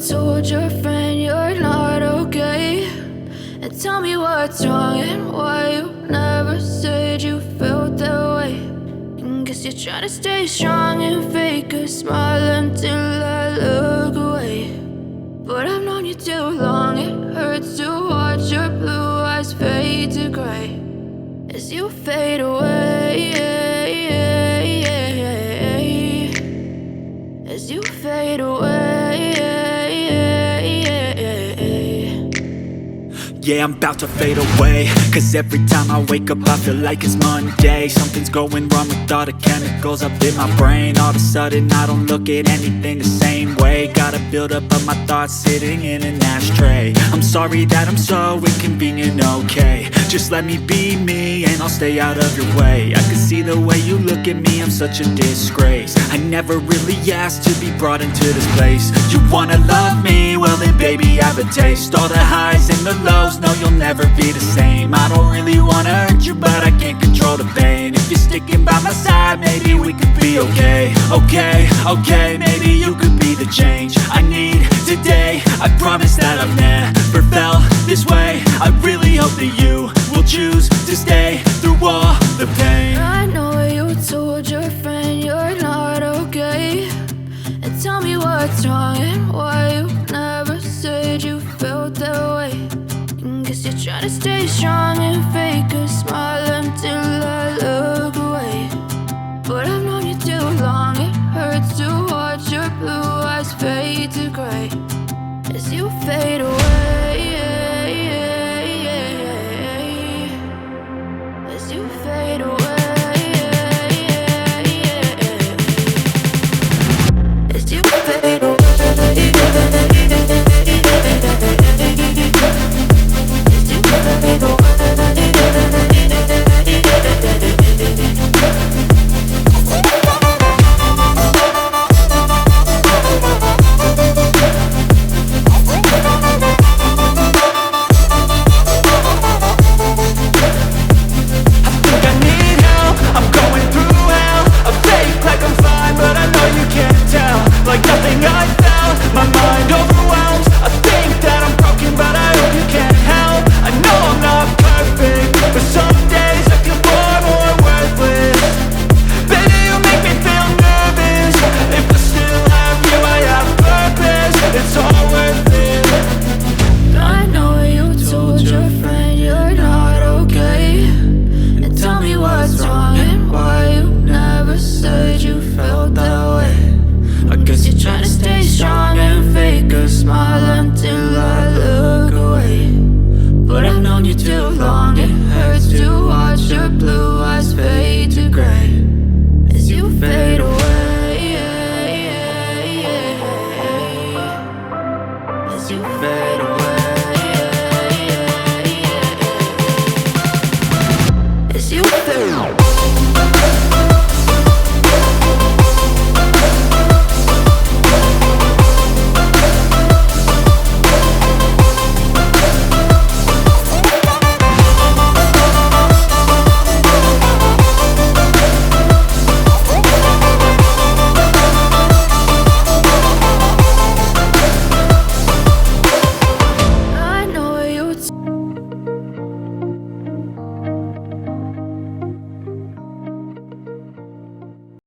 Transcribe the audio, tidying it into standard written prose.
told your friend you're not okay, and tell me what's wrong and why you never said you felt that way. And guess you're trying to stay strong and fake a smile until I look away. But I've known you too long, it hurts to watch your blue eyes fade to gray as you fade away, as you fade away. Yeah, I'm about to fade away, cause every time I wake up I feel like it's Monday. Something's going wrong with all the chemicals up in my brain. All of a sudden I don't look at anything the same way. Gotta build up of my thoughts sitting in an ashtray. I'm sorry that I'm so inconvenient, okay. Just let me be me and I'll stay out of your way. I can see the way you look at me, I'm such a disgrace. I never really asked to be brought into this place. You wanna love me? Well then baby I have a taste. All the highs and the lows, no you'll never be the same. I don't really wanna hurt you but I can't control the pain. If you're sticking by my side maybe we could be okay. Okay, maybe you could be the change I need today. I promise that I've never felt this way. I really hope that you will choose to stay through all the pain. I know you told your friend you're not okay, and tell me what's wrong and why you never said you felt that way. And guess you're trying to stay strong and fake a smile until I look away. But I've known you too long, it hurts to watch your blue eyes fade to gray as you fade away, as you fade away, as you fade away. Like nothing I felt, my mind overwhelmed.